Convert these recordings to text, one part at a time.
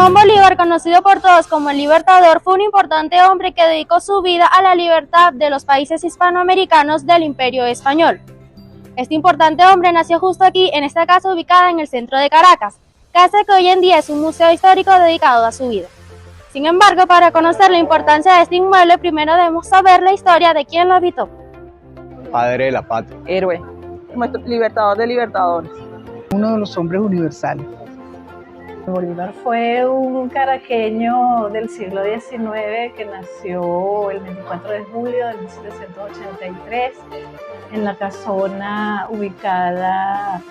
Simón Bolívar, conocido por todos como el Libertador, fue un importante hombre que dedicó su vida a la libertad de los países hispanoamericanos del Imperio Español. Este importante hombre nació justo aquí, en esta casa ubicada en el centro de Caracas, casa que hoy en día es un museo histórico dedicado a su vida. Sin embargo, para conocer la importancia de este inmueble, primero debemos saber la historia de quién lo habitó. Padre de la patria. Héroe, nuestro libertador de libertadores. Uno de los hombres universales. Bolívar fue un caraqueño del siglo XIX que nació el 24 de julio de 1783 en la casona ubicada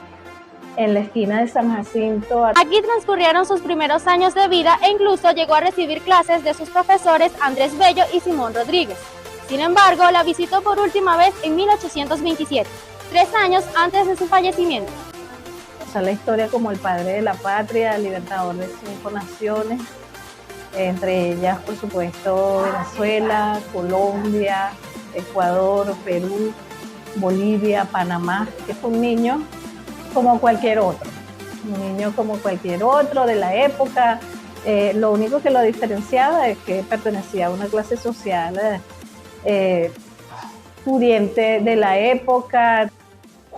en la esquina de San Jacinto. Aquí transcurrieron sus primeros años de vida e incluso llegó a recibir clases de sus profesores Andrés Bello y Simón Rodríguez. Sin embargo, la visitó por última vez en 1827, 3 años antes de su fallecimiento. La historia como el padre de la patria, libertador de 5 naciones, entre ellas, por supuesto, Venezuela, Colombia, Ecuador, Perú, Bolivia, Panamá, que fue un niño como cualquier otro, de la época. Lo único que lo diferenciaba es que pertenecía a una clase social pudiente de la época.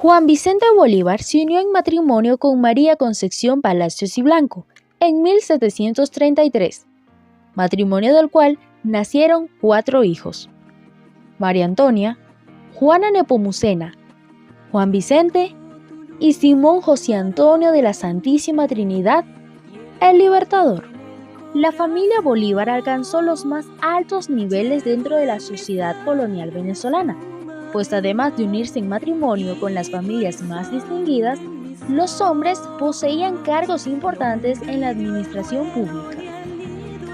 Juan Vicente Bolívar se unió en matrimonio con María Concepción Palacios y Blanco en 1733, matrimonio del cual nacieron 4 hijos: María Antonia, Juana Nepomucena, Juan Vicente y Simón José Antonio de la Santísima Trinidad, el Libertador. La familia Bolívar alcanzó los más altos niveles dentro de la sociedad colonial venezolana, pues además de unirse en matrimonio con las familias más distinguidas, los hombres poseían cargos importantes en la administración pública.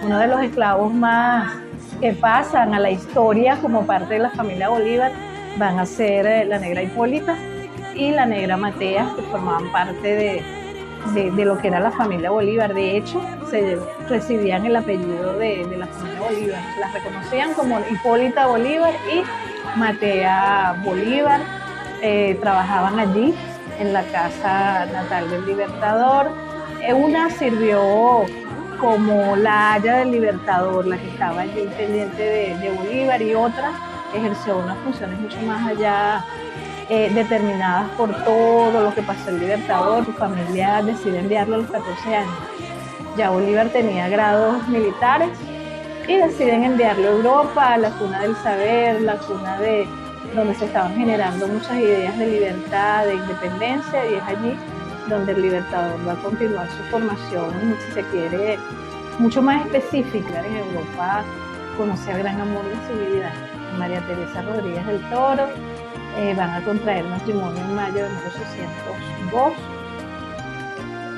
Uno de los esclavos más que pasan a la historia como parte de la familia Bolívar van a ser la negra Hipólita y la negra Mateas, que formaban parte de lo que era la familia Bolívar. De hecho, se recibían el apellido de la familia Bolívar. Las reconocían como Hipólita Bolívar y Matea Bolívar. Trabajaban allí en la casa natal del Libertador. Una sirvió como la haya del Libertador, la que estaba allí pendiente de Bolívar, y otra ejerció unas funciones mucho más allá determinadas por todo lo que pasó el Libertador. Su familia decide enviarlo a los 14 años. Ya Bolívar tenía grados militares y deciden enviarlo a Europa, a la cuna del saber, la cuna de donde se estaban generando muchas ideas de libertad, de independencia, y es allí donde el Libertador va a continuar su formación, si se quiere, mucho más específica. En Europa conoce al gran amor de su vida, María Teresa Rodríguez del Toro. Van a contraer matrimonio en mayo de 1802.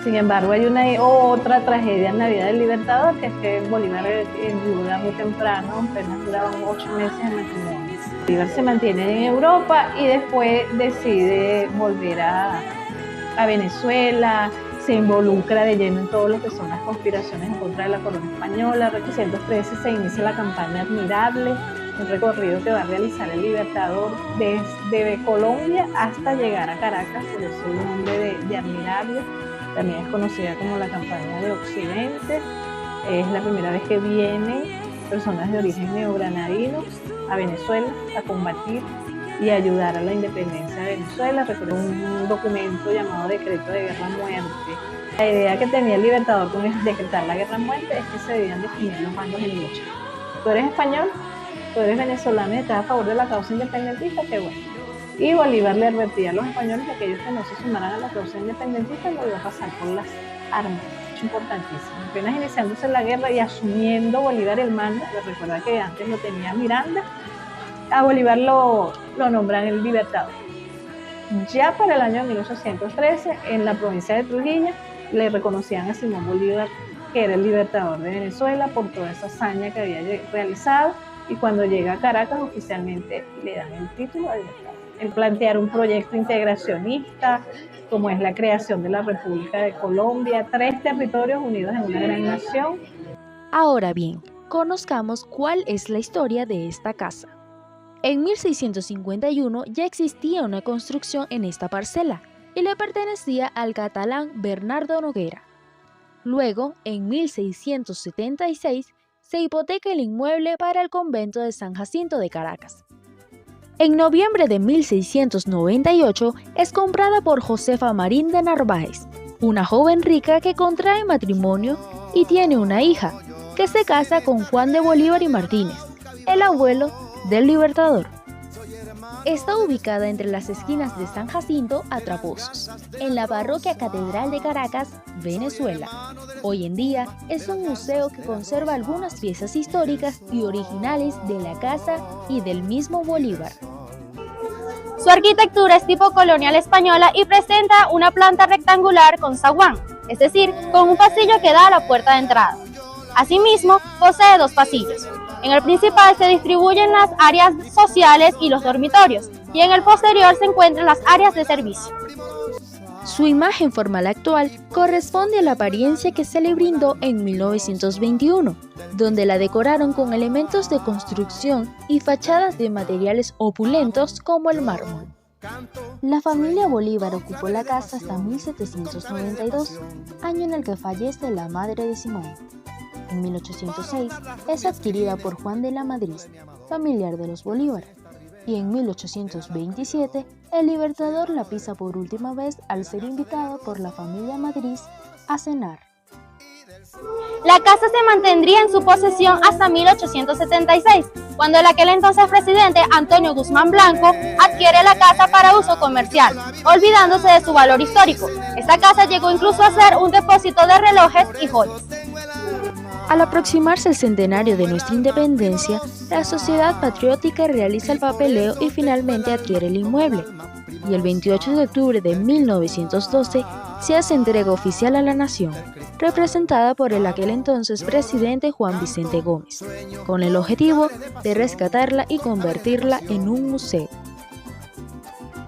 Sin embargo, hay otra tragedia en la vida del Libertador, que es que Bolívar enviuda muy temprano, apenas duraban 8 meses de matrimonio. Bolívar se mantiene en Europa y después decide volver a Venezuela, se involucra de lleno en todo lo que son las conspiraciones en contra de la corona española. En 1813 se inicia la campaña Admirable, un recorrido que va a realizar el Libertador desde Colombia hasta llegar a Caracas, por eso el nombre de Admirable. También es conocida como la campaña de Occidente. Es la primera vez que vienen personas de origen neogranadino a Venezuela a combatir y ayudar a la independencia de Venezuela. Recuerdo un documento llamado Decreto de Guerra-Muerte. La idea que tenía el Libertador con decretar la guerra-muerte es que se debían definir los bandos en lucha. Tú eres español, tú eres venezolano y estás a favor de la causa independentista, qué bueno. Y Bolívar le advertía a los españoles que aquellos que no se sumaran a la causa independentista lo iba a pasar por las armas. Es importantísimo. Apenas iniciándose la guerra y asumiendo Bolívar el mando, recuerda que antes lo tenía Miranda, a Bolívar lo nombran el Libertador. Ya para el año 1813, en la provincia de Trujillo, le reconocían a Simón Bolívar que era el Libertador de Venezuela por toda esa hazaña que había realizado, y cuando llega a Caracas oficialmente le dan el título de Libertador. El plantear un proyecto integracionista, como es la creación de la República de Colombia, 3 territorios unidos en una gran nación. Ahora bien, conozcamos cuál es la historia de esta casa. En 1651 ya existía una construcción en esta parcela y le pertenecía al catalán Bernardo Noguera. Luego, en 1676, se hipoteca el inmueble para el convento de San Jacinto de Caracas. En noviembre de 1698 es comprada por Josefa Marín de Narváez, una joven rica que contrae matrimonio y tiene una hija, que se casa con Juan de Bolívar y Martínez, el abuelo del Libertador. Está ubicada entre las esquinas de San Jacinto a Trapozos, en la parroquia Catedral de Caracas, Venezuela. Hoy en día es un museo que conserva algunas piezas históricas y originales de la casa y del mismo Bolívar. Su arquitectura es tipo colonial española y presenta una planta rectangular con zaguán, es decir, con un pasillo que da a la puerta de entrada. Asimismo, posee 2 pasillos. En el principal se distribuyen las áreas sociales y los dormitorios, y en el posterior se encuentran las áreas de servicio. Su imagen formal actual corresponde a la apariencia que se le brindó en 1921, donde la decoraron con elementos de construcción y fachadas de materiales opulentos como el mármol. La familia Bolívar ocupó la casa hasta 1792, año en el que fallece la madre de Simón. En 1806 es adquirida por Juan de la Madrid, familiar de los Bolívar, y en 1827 el Libertador la pisa por última vez al ser invitado por la familia Madrid a cenar. La casa se mantendría en su posesión hasta 1876, cuando el aquel entonces presidente Antonio Guzmán Blanco adquiere la casa para uso comercial, olvidándose de su valor histórico. Esta casa llegó incluso a ser un depósito de relojes y joyas. Al aproximarse el centenario de nuestra independencia, la Sociedad Patriótica realiza el papeleo y finalmente adquiere el inmueble. Y el 28 de octubre de 1912 se hace entrega oficial a la nación, representada por el aquel entonces presidente Juan Vicente Gómez, con el objetivo de rescatarla y convertirla en un museo.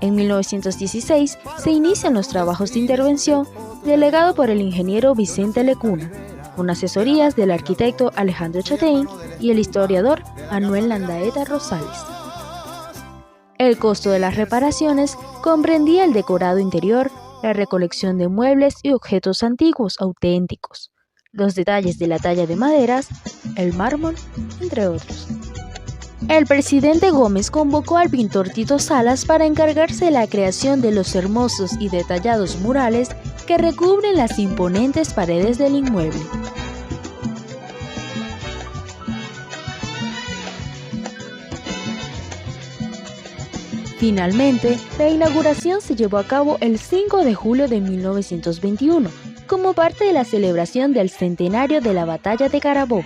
En 1916 se inician los trabajos de intervención delegado por el ingeniero Vicente Lecuna, con asesorías del arquitecto Alejandro Chatein y el historiador Manuel Landaeta Rosales. El costo de las reparaciones comprendía el decorado interior, la recolección de muebles y objetos antiguos auténticos, los detalles de la talla de maderas, el mármol, entre otros. El presidente Gómez convocó al pintor Tito Salas para encargarse de la creación de los hermosos y detallados murales que recubren las imponentes paredes del inmueble. Finalmente, la inauguración se llevó a cabo el 5 de julio de 1921, como parte de la celebración del centenario de la Batalla de Carabobo.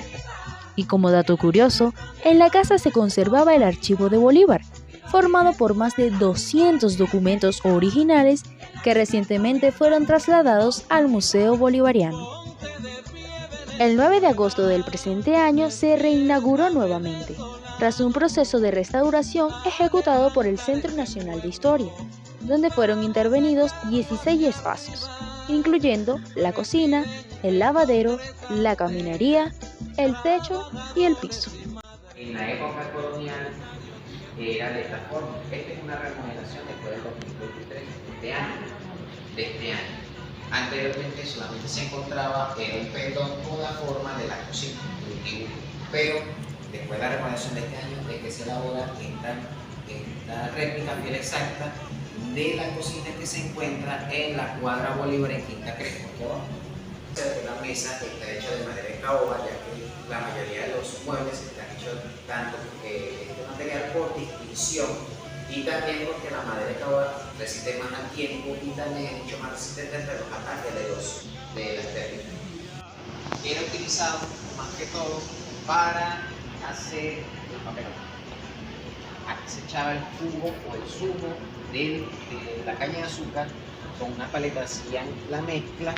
Y como dato curioso, en la casa se conservaba el archivo de Bolívar, formado por más de 200 documentos originales que recientemente fueron trasladados al Museo Bolivariano. El 9 de agosto del presente año se reinauguró nuevamente, tras un proceso de restauración ejecutado por el Centro Nacional de Historia, donde fueron intervenidos 16 espacios, incluyendo la cocina, el lavadero, la caminaría, el techo y el piso. En la época colonial era de esta forma. Esta es una remodelación después del 2023 de este año. Anteriormente solamente se encontraba un pendón con la forma de la cocina, pero después de la remodelación de este año es que se elabora esta réplica fiel exacta de la cocina que se encuentra en la cuadra Bolívar en Quinta Crespo. La mesa está hecha de madera de caoba, ya que la mayoría de los muebles están hechos tanto este material por distinción y también porque la madera de caoba resiste más al tiempo y también es mucho más resistente ante los ataques de las térmicas. Era utilizado más que todo para hacer el papel. Aquí se echaba el jugo o el zumo de la caña de azúcar, con una paleta hacían la mezcla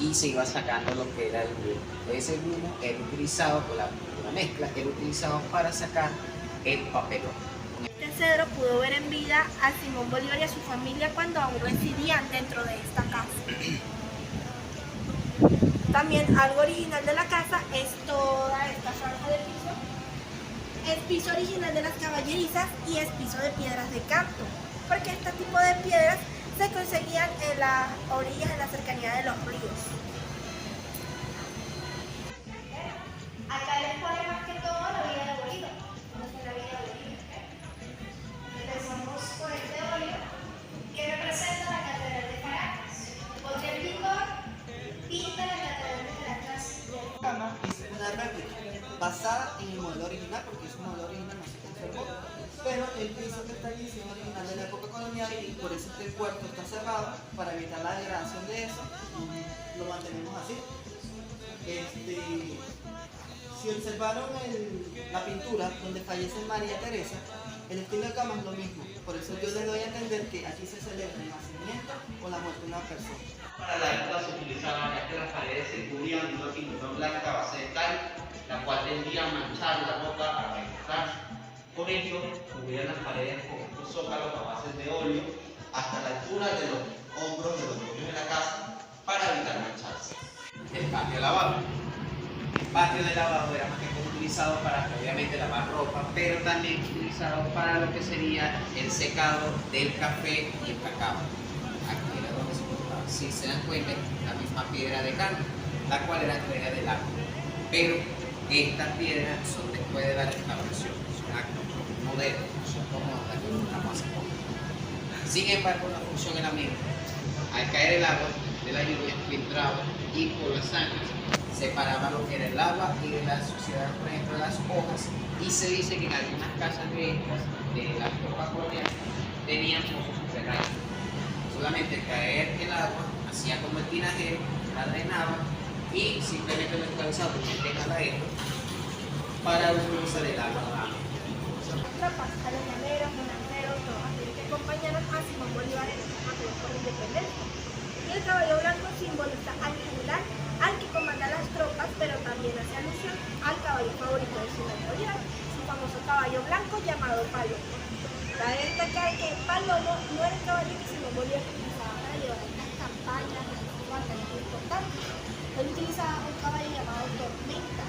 y se iba sacando lo que era el humo. Ese humo era utilizado por la mezcla, era utilizado para sacar el papelón. Este cedro pudo ver en vida a Simón Bolívar y a su familia cuando aún residían dentro de esta casa. También algo original de la casa es toda esta franja de piso. Es piso original de las caballerizas y es piso de piedras de canto, porque este tipo de piedras se conseguían en las orillas, en la cercanía de los ríos. pone más que todo la vida de Bolívar. ¿Cómo fue la vida de Bolívar? Empezamos por este óleo que representa la Catedral de Caracas. Otro pintor pinta la Catedral de Caracas. Es una réplica basada en el modelo original, porque ese modelo original no se conservó, pero el piso que está allí es original de la época colonial y por eso el puerto está cerrado para evitar la degradación de eso. Lo mantenemos así. Si observaron la pintura donde fallece María Teresa, el estilo de cama es lo mismo. Por eso yo les doy a entender que aquí se celebra el nacimiento o la muerte de una persona. Para la época se utilizaban ya que las paredes se cubrían de una pintura blanca a base de cal, la cual tendía a manchar la ropa para recortarse. Por ello, cubrían las paredes con estos zócalos a base de óleo hasta la altura de los hombros de los dueños de la casa para evitar mancharse. El patio de lavado. El patio de lavado era más que todo utilizado para, obviamente, lavar ropa, pero también utilizado para lo que sería el secado del café y el cacao. Aquí era donde se encontraba, si se dan cuenta, la misma piedra de cal, la cual era extraída del agua. Pero estas piedras son después de la restauración, son actos modernos, son como las que encontramos hace poco. Sin embargo, la función es la misma. Al caer el agua de la lluvia, filtraba y por las sangres separaba lo que era el agua y de la suciedad, por ejemplo, las hojas. Y se dice que en algunas casas de estas, de la época colonial, tenían pozos subterráneos. Solamente al caer el agua, hacía como el tinajero, la drenaba y simplemente lo encabezaba con el caladero para utilizar el agua. Tropas, a los llaneros, monarqueros, todos aquellos que acompañaron a Simón Bolívar en esta batalla por la independencia. Y el caballo blanco simboliza al general, al que comanda las tropas, pero también hace alusión al caballo favorito de Simón Bolívar, su famoso caballo blanco llamado Palomo. Cabe destacar que Palomo no era el caballo que Simón Bolívar utilizaba para llevar estas campañas, estas batallas muy importantes. Él utilizaba un caballo llamado Tormenta.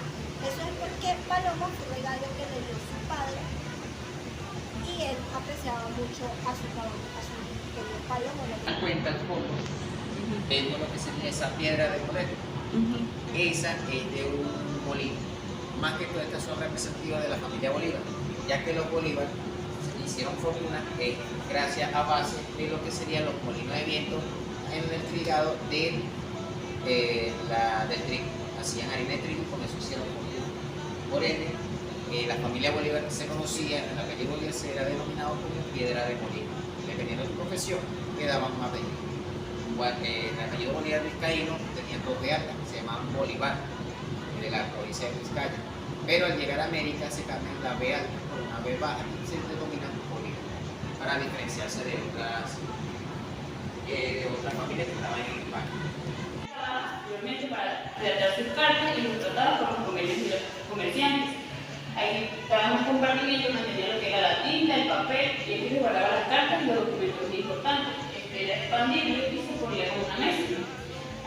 Eso es porque Palomo fue un regalo que le dio su padre y él apreciaba mucho a su caballo, a su querido Palomo. Dan cuenta el fondo, vemos lo que sería esa piedra de moler. Esa es de un molino. Más que todas estas son representativas de la familia Bolívar, ya que los Bolívar hicieron fortuna gracias a base de lo que serían los molinos de viento en el trigado del trigo. Hacían harina de trigo y con eso hicieron fortuna. Por ende, la familia Bolívar se conocía, el apellido Bolívar se era denominado como piedra de molino. Dependiendo de su profesión, quedaban más apellidos. El apellido Bolívar vizcaíno tenía dos B altas, se llamaban Bolívar, de la provincia de Vizcaya. Pero al llegar a América se cambian la B alta por una B baja y se denomina Bolívar, para diferenciarse de otras familias que estaban en España. Anteriormente para redactar sus cartas y los tratados con los comerciantes. Ahí cada un compartimento mantenía lo que era la tinta, el papel, y ellos guardaban las cartas y los documentos importantes. Era expandible y se ponía como una mesa.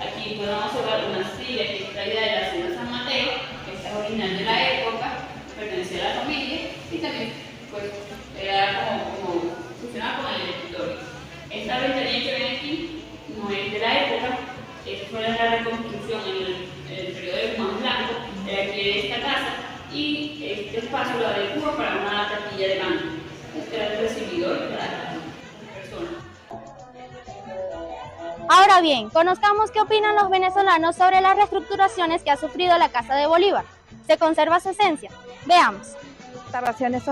Aquí podemos observar una silla que es traída de la hacienda San Mateo, que es original de la época, pertenecía a la familia y también pues, era como funcionaba como el escritorio. Esta ventanilla que ven aquí no es de la época, esa fue la reconstrucción en el periodo de Juan Blanco, de aquí de esta casa, y este espacio lo adecua para una capilla de mano. Este era el recibidor de la persona. Ahora bien, conozcamos qué opinan los venezolanos sobre las reestructuraciones que ha sufrido la Casa de Bolívar. ¿Se conserva su esencia? Veamos. Las restauraciones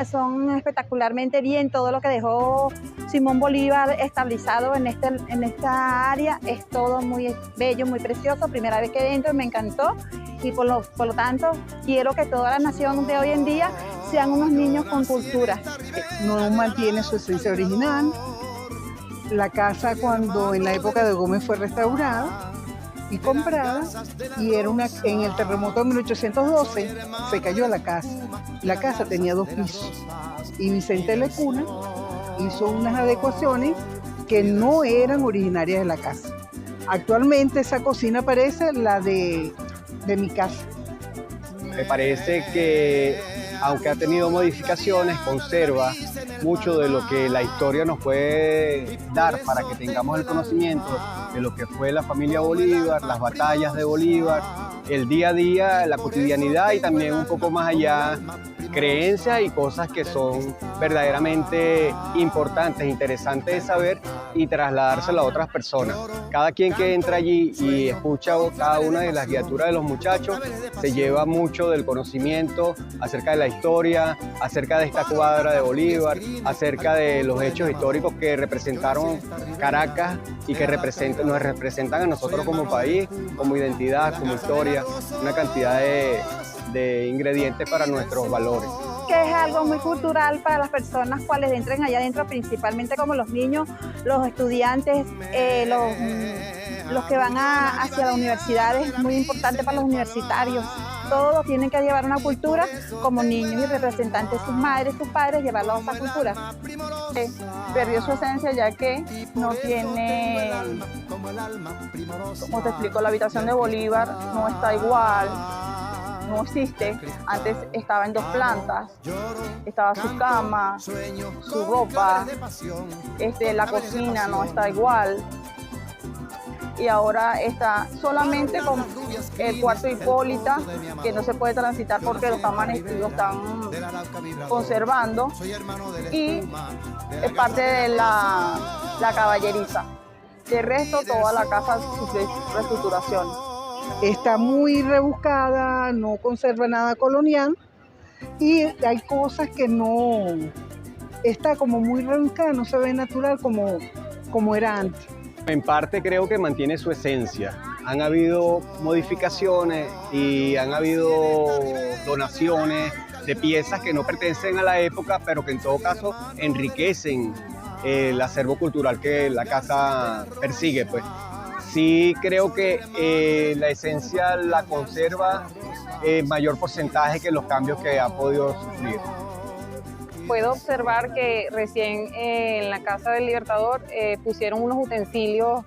son espectacularmente bien, todo lo que dejó Simón Bolívar estabilizado en esta área es todo muy bello, muy precioso. Primera vez que entro, me encantó y por lo tanto quiero que toda la nación de hoy en día sean unos niños con cultura. No mantiene su esencia original. La casa cuando en la época de Gómez fue restaurada y comprada y era en el terremoto de 1812 se cayó la casa. La casa tenía 2 pisos y Vicente Lecuna hizo unas adecuaciones que no eran originarias de la casa. Actualmente esa cocina parece la de mi casa. Me parece que, aunque ha tenido modificaciones, conserva mucho de lo que la historia nos puede dar para que tengamos el conocimiento de lo que fue la familia Bolívar, las batallas de Bolívar el día a día, la cotidianidad y también un poco más allá, creencias y cosas que son verdaderamente importantes, interesantes de saber y trasladárselo a otras personas. Cada quien que entra allí y escucha cada una de las guiaturas de los muchachos se lleva mucho del conocimiento acerca de la historia, acerca de esta cuadra de Bolívar, acerca de los hechos históricos que representaron Caracas y que nos representan a nosotros como país, como identidad, como historia, una cantidad de ingredientes para nuestros valores. Que es algo muy cultural para las personas cuales entren allá adentro, principalmente como los niños, los estudiantes, los que van hacia las universidades, muy importante para los universitarios. Todos tienen que llevar una cultura como niños y representantes de sus madres, sus padres, llevarlos a esa cultura. Perdió su esencia ya que no tiene, como te explico, la habitación de Bolívar no está igual. No existe, antes estaba en 2 plantas, estaba su cama, su ropa, la cocina no está igual y ahora está solamente con el cuarto Hipólita, que no se puede transitar porque lo están conservando, y es parte de la caballeriza. De resto, toda la casa sufre reestructuración. Está muy rebuscada, no conserva nada colonial y hay cosas que no, está como muy rebuscada, no se ve natural como era antes. En parte creo que mantiene su esencia. Han habido modificaciones y han habido donaciones de piezas que no pertenecen a la época, pero que en todo caso enriquecen el acervo cultural que la casa persigue, pues. Sí creo que la esencia la conserva en mayor porcentaje que los cambios que ha podido sufrir. Puedo observar que recién en la Casa del Libertador pusieron unos utensilios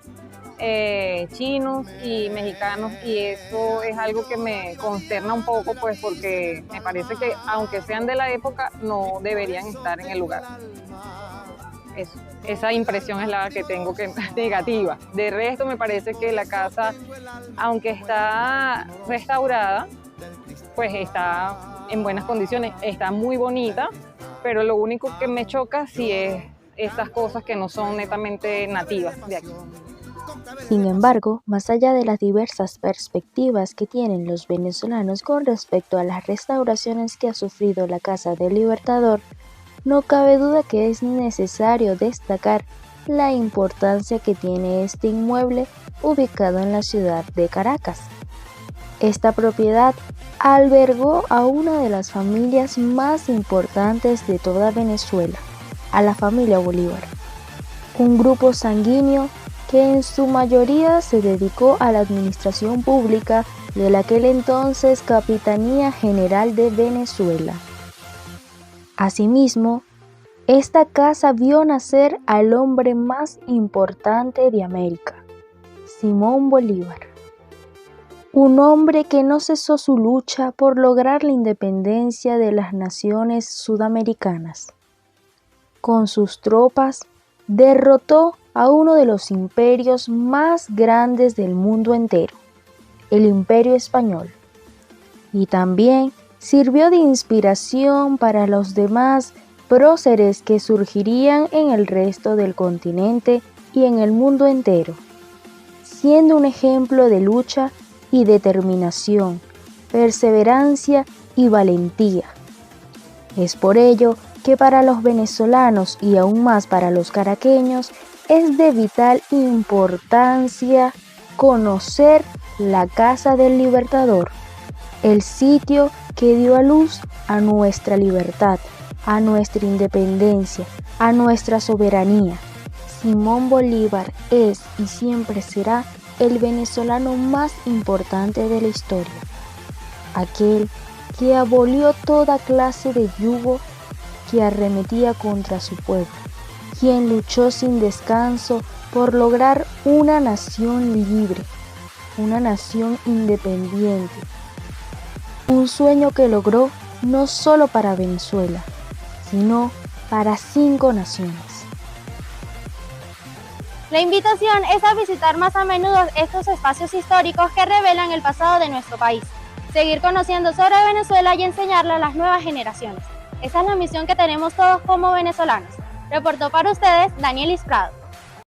chinos y mexicanos, y eso es algo que me consterna un poco, pues porque me parece que aunque sean de la época no deberían estar en el lugar. Esa impresión es la que tengo, que negativa. De resto me parece que la casa, aunque está restaurada, pues está en buenas condiciones, está muy bonita, pero lo único que me choca sí es estas cosas que no son netamente nativas de aquí. Sin embargo, más allá de las diversas perspectivas que tienen los venezolanos con respecto a las restauraciones que ha sufrido la Casa del Libertador, no cabe duda que es necesario destacar la importancia que tiene este inmueble ubicado en la ciudad de Caracas. Esta propiedad albergó a una de las familias más importantes de toda Venezuela, a la familia Bolívar, un grupo sanguíneo que en su mayoría se dedicó a la administración pública de la aquel entonces Capitanía General de Venezuela. Asimismo, esta casa vio nacer al hombre más importante de América, Simón Bolívar. Un hombre que no cesó su lucha por lograr la independencia de las naciones sudamericanas. Con sus tropas, derrotó a uno de los imperios más grandes del mundo entero, el Imperio Español, y también sirvió de inspiración para los demás próceres que surgirían en el resto del continente y en el mundo entero, siendo un ejemplo de lucha y determinación, perseverancia y valentía. Es por ello que para los venezolanos y aún más para los caraqueños es de vital importancia conocer la Casa del Libertador, el sitio que dio a luz a nuestra libertad, a nuestra independencia, a nuestra soberanía. Simón Bolívar es y siempre será el venezolano más importante de la historia, aquel que abolió toda clase de yugo que arremetía contra su pueblo, quien luchó sin descanso por lograr una nación libre, una nación independiente, un sueño que logró no solo para Venezuela, sino para 5 naciones. La invitación es a visitar más a menudo estos espacios históricos que revelan el pasado de nuestro país, seguir conociendo sobre Venezuela y enseñarle a las nuevas generaciones. Esa es la misión que tenemos todos como venezolanos. Reportó para ustedes Danielis Prado.